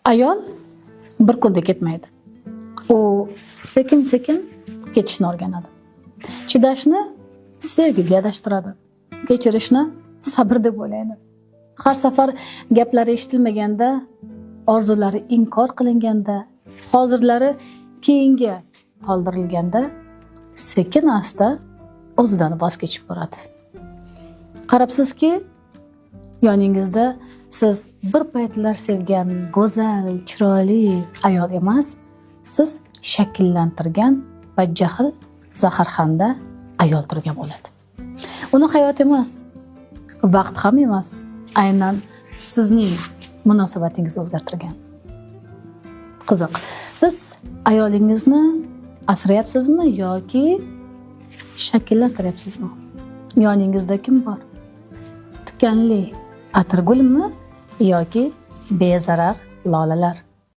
Ayol bir kunda ketmaydi. U sekin-sekin ketishni o'rganadi. Chidashni sevgiga adashtiradi. Kechirishni sabr deb o'ylaydi. Har safar gaplari eshitilmaganda, orzulari inkor qilinganda, hozirlari keyinga qoldirilganda, sekin asta o'zidan voz kechib boradi. Qarabsizki, yoningizda siz bir paytlar sevgan go'zal, chiroyli ayol emas, siz shakllantirgan va jahl zaharxanda ayol turgan bo'ladi. Uni hayot emas, vaqt ham emas, aynan sizning munosabatingiz o'zgartirgan. Qiziq. Siz ayolingizni asrayapsizmi yoki shakllantiryapsizmi? Yoningizda kim bor? Tikanli atirgulmi yoki bezarar lolalar?